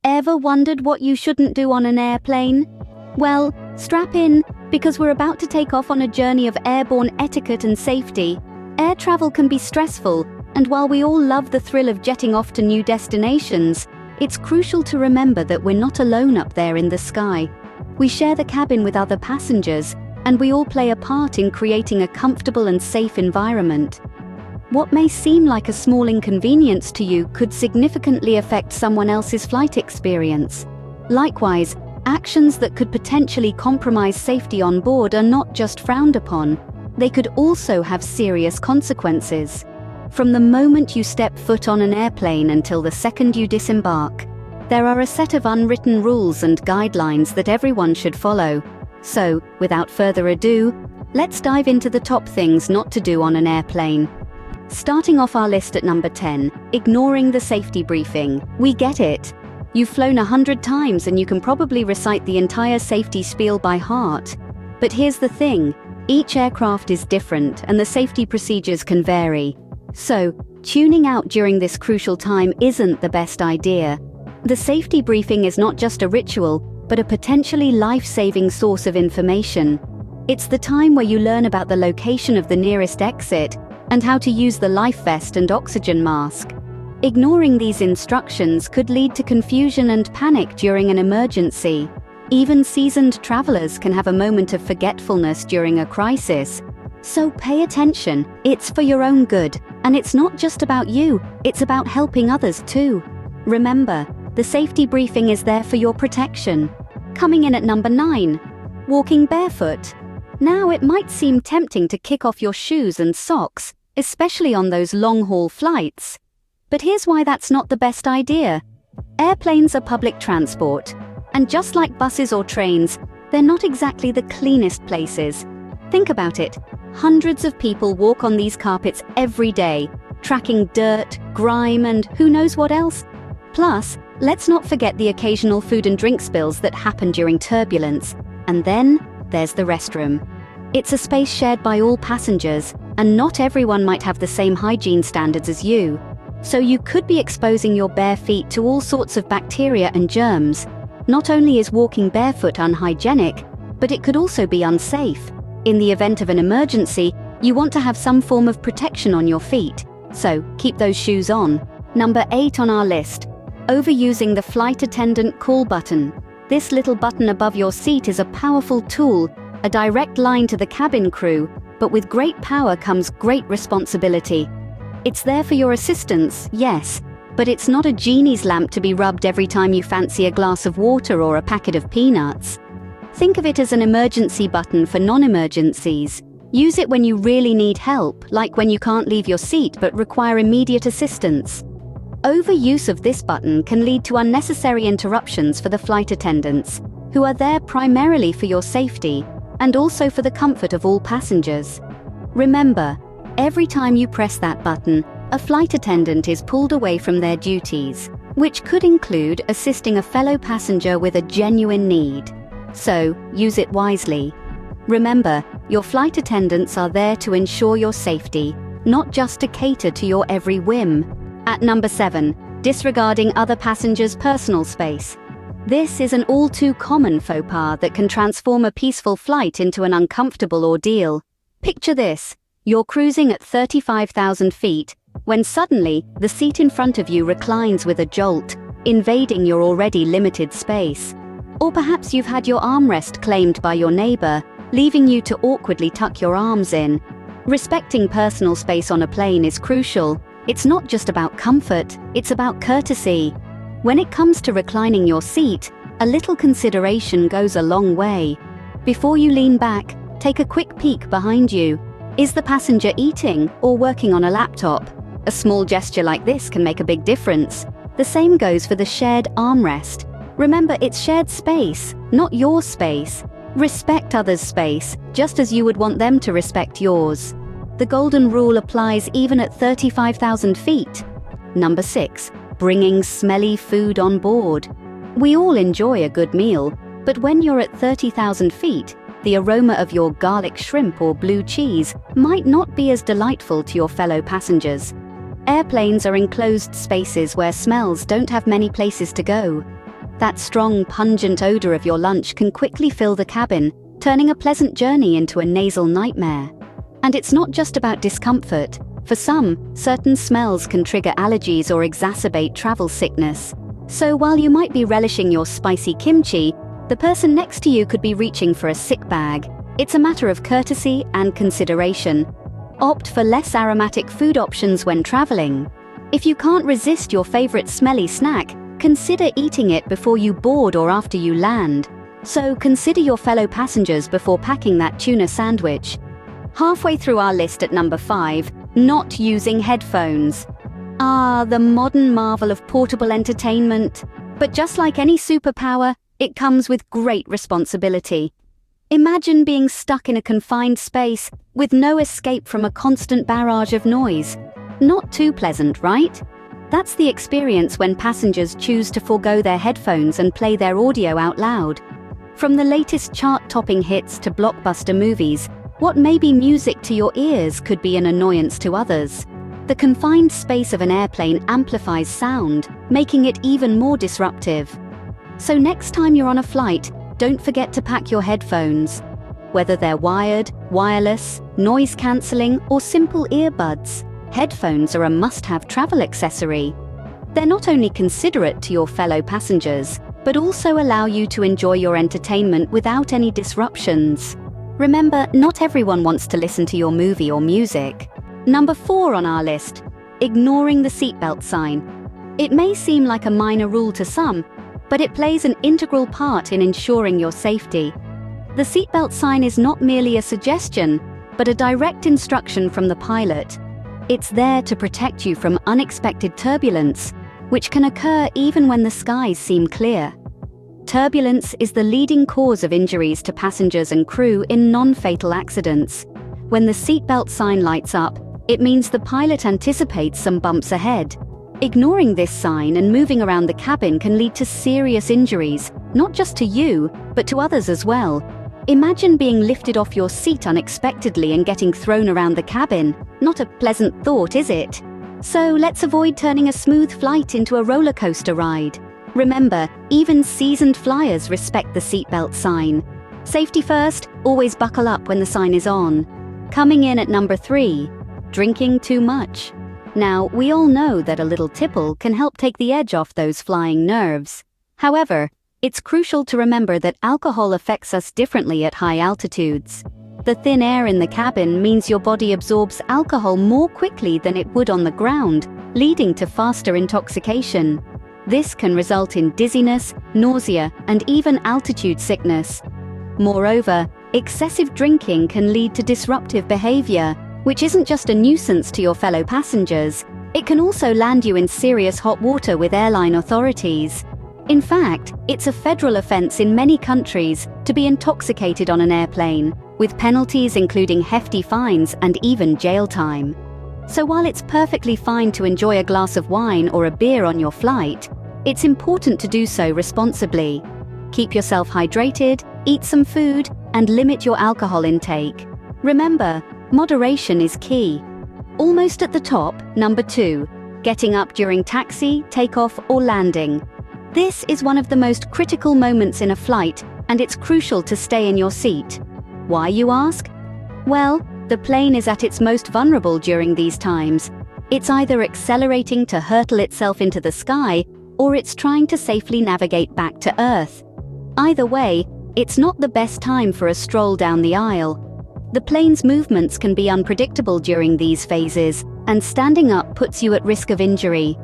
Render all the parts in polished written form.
Ever wondered what you shouldn't do on an airplane? Well, strap in, because we're about to take off on a journey of airborne etiquette and safety. Air travel can be stressful, and while we all love the thrill of jetting off to new destinations, it's crucial to remember that we're not alone up there in the sky. We share the cabin with other passengers, and we all play a part in creating a comfortable and safe environment. What may seem like a small inconvenience to you could significantly affect someone else's flight experience. Likewise, actions that could potentially compromise safety on board are not just frowned upon, they could also have serious consequences. From the moment you step foot on an airplane until the second you disembark, there are a set of unwritten rules and guidelines that everyone should follow. So, without further ado, let's dive into the top things not to do on an airplane. Starting off our list at number 10, ignoring the safety briefing. We get it. You've flown 100 times and you can probably recite the entire safety spiel by heart. But here's the thing, each aircraft is different and the safety procedures can vary. So, tuning out during this crucial time isn't the best idea. The safety briefing is not just a ritual, but a potentially life-saving source of information. It's the time where you learn about the location of the nearest exit and how to use the life vest and oxygen mask. Ignoring these instructions could lead to confusion and panic during an emergency. Even seasoned travelers can have a moment of forgetfulness during a crisis. So pay attention, it's for your own good, and it's not just about you, it's about helping others too. Remember, the safety briefing is there for your protection. Coming in at number 9, walking barefoot. Now it might seem tempting to kick off your shoes and socks, especially on those long-haul flights. But here's why that's not the best idea. Airplanes are public transport, and just like buses or trains, they're not exactly the cleanest places. Think about it, hundreds of people walk on these carpets every day, tracking dirt, grime, and who knows what else. Plus, let's not forget the occasional food and drink spills that happen during turbulence. And then, there's the restroom. It's a space shared by all passengers, and not everyone might have the same hygiene standards as you. So you could be exposing your bare feet to all sorts of bacteria and germs. Not only is walking barefoot unhygienic, but it could also be unsafe. In the event of an emergency, you want to have some form of protection on your feet. So keep those shoes on. Number 8 on our list. Overusing the flight attendant call button. This little button above your seat is a powerful tool, a direct line to the cabin crew, but with great power comes great responsibility. It's there for your assistance, yes, but it's not a genie's lamp to be rubbed every time you fancy a glass of water or a packet of peanuts. Think of it as an emergency button for non-emergencies. Use it when you really need help, like when you can't leave your seat but require immediate assistance. Overuse of this button can lead to unnecessary interruptions for the flight attendants, who are there primarily for your safety and also for the comfort of all passengers. Remember, every time you press that button, a flight attendant is pulled away from their duties, which could include assisting a fellow passenger with a genuine need. So, use it wisely. Remember, your flight attendants are there to ensure your safety, not just to cater to your every whim. At number 7, disregarding other passengers' personal space. This is an all too common faux pas that can transform a peaceful flight into an uncomfortable ordeal. Picture this, you're cruising at 35,000 feet, when suddenly, the seat in front of you reclines with a jolt, invading your already limited space. Or perhaps you've had your armrest claimed by your neighbor, leaving you to awkwardly tuck your arms in. Respecting personal space on a plane is crucial. It's not just about comfort, it's about courtesy. When it comes to reclining your seat, a little consideration goes a long way. Before you lean back, take a quick peek behind you. Is the passenger eating or working on a laptop? A small gesture like this can make a big difference. The same goes for the shared armrest. Remember, it's shared space, not your space. Respect others' space, just as you would want them to respect yours. The golden rule applies even at 35,000 feet. Number 6. Bringing smelly food on board. We all enjoy a good meal, but when you're at 30,000 feet, the aroma of your garlic shrimp or blue cheese might not be as delightful to your fellow passengers. Airplanes are enclosed spaces where smells don't have many places to go. That strong, pungent odor of your lunch can quickly fill the cabin, turning a pleasant journey into a nasal nightmare. And it's not just about discomfort. For some, certain smells can trigger allergies or exacerbate travel sickness. So while you might be relishing your spicy kimchi, the person next to you could be reaching for a sick bag. It's a matter of courtesy and consideration. Opt for less aromatic food options when traveling. If you can't resist your favorite smelly snack, consider eating it before you board or after you land. So consider your fellow passengers before packing that tuna sandwich. Halfway through our list at number 5, not using headphones. Ah, the modern marvel of portable entertainment. But just like any superpower, it comes with great responsibility. Imagine being stuck in a confined space with no escape from a constant barrage of noise. Not too pleasant, right? That's the experience when passengers choose to forego their headphones and play their audio out loud. From the latest chart-topping hits to blockbuster movies, what may be music to your ears could be an annoyance to others. The confined space of an airplane amplifies sound, making it even more disruptive. So next time you're on a flight, don't forget to pack your headphones. Whether they're wired, wireless, noise-cancelling, or simple earbuds, headphones are a must-have travel accessory. They're not only considerate to your fellow passengers, but also allow you to enjoy your entertainment without any disruptions. Remember, not everyone wants to listen to your movie or music. Number 4 on our list, ignoring the seatbelt sign. It may seem like a minor rule to some, but it plays an integral part in ensuring your safety. The seatbelt sign is not merely a suggestion, but a direct instruction from the pilot. It's there to protect you from unexpected turbulence, which can occur even when the skies seem clear. Turbulence is the leading cause of injuries to passengers and crew in non-fatal accidents. When the seatbelt sign lights up, it means the pilot anticipates some bumps ahead. Ignoring this sign and moving around the cabin can lead to serious injuries, not just to you, but to others as well. Imagine being lifted off your seat unexpectedly and getting thrown around the cabin. Not a pleasant thought, is it? So let's avoid turning a smooth flight into a roller coaster ride. Remember, even seasoned flyers respect the seatbelt sign. Safety first, always buckle up when the sign is on. Coming in at number 3, drinking too much. Now, we all know that a little tipple can help take the edge off those flying nerves. However, it's crucial to remember that alcohol affects us differently at high altitudes. The thin air in the cabin means your body absorbs alcohol more quickly than it would on the ground, leading to faster intoxication. This can result in dizziness, nausea, and even altitude sickness. Moreover, excessive drinking can lead to disruptive behavior, which isn't just a nuisance to your fellow passengers, it can also land you in serious hot water with airline authorities. In fact, it's a federal offense in many countries to be intoxicated on an airplane, with penalties including hefty fines and even jail time. So while it's perfectly fine to enjoy a glass of wine or a beer on your flight, it's important to do so responsibly. Keep yourself hydrated, eat some food, and limit your alcohol intake. Remember, moderation is key. Almost at the top, number 2, getting up during taxi, takeoff, or landing. This is one of the most critical moments in a flight, and it's crucial to stay in your seat. Why, you ask? Well, the plane is at its most vulnerable during these times. It's either accelerating to hurtle itself into the sky, or it's trying to safely navigate back to Earth. Either way, it's not the best time for a stroll down the aisle. The plane's movements can be unpredictable during these phases, and standing up puts you at risk of injury.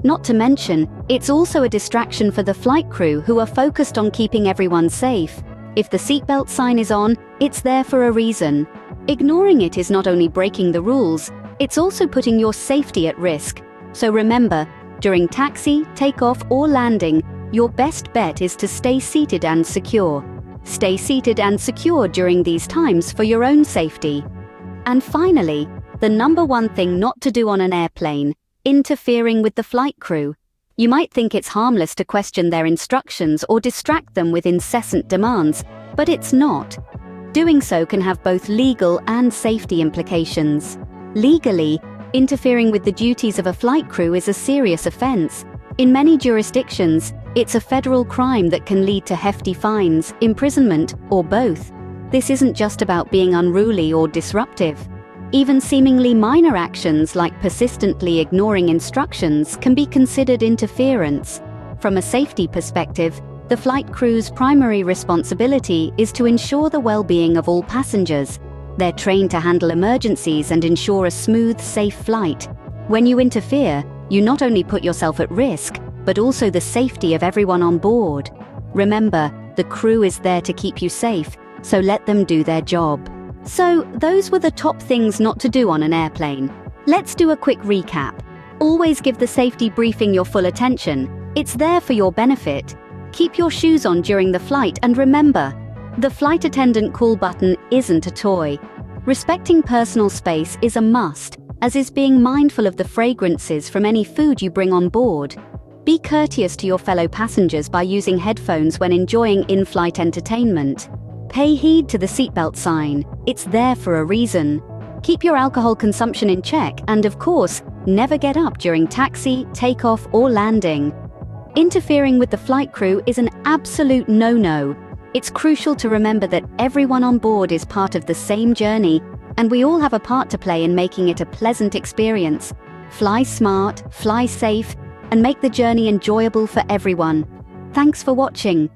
Not to mention, it's also a distraction for the flight crew who are focused on keeping everyone safe. If the seatbelt sign is on, it's there for a reason. Ignoring it is not only breaking the rules, it's also putting your safety at risk. So remember, during taxi, takeoff, or landing, your best bet is to stay seated and secure. Stay seated and secure during these times for your own safety. And finally, the number 1 thing not to do on an airplane: interfering with the flight crew. You might think it's harmless to question their instructions or distract them with incessant demands, but it's not. Doing so can have both legal and safety implications. Legally, interfering with the duties of a flight crew is a serious offense. In many jurisdictions, It's a federal crime that can lead to hefty fines, imprisonment, or both. This isn't just about being unruly or disruptive. Even seemingly minor actions like persistently ignoring instructions can be considered interference. From a safety perspective, the flight crew's primary responsibility is to ensure the well-being of all passengers. They're trained to handle emergencies and ensure a smooth, safe flight. When you interfere, you not only put yourself at risk, but also the safety of everyone on board. Remember, the crew is there to keep you safe, so let them do their job. So, those were the top things not to do on an airplane. Let's do a quick recap. Always give the safety briefing your full attention. It's there for your benefit. Keep your shoes on during the flight, and remember, the flight attendant call button isn't a toy. Respecting personal space is a must, as is being mindful of the fragrances from any food you bring on board. Be courteous to your fellow passengers by using headphones when enjoying in-flight entertainment. Pay heed to the seatbelt sign. It's there for a reason. Keep your alcohol consumption in check, and of course, never get up during taxi, takeoff, or landing. Interfering with the flight crew is an absolute no-no. It's crucial to remember that everyone on board is part of the same journey, and we all have a part to play in making it a pleasant experience. Fly smart, fly safe, and make the journey enjoyable for everyone. Thanks for watching.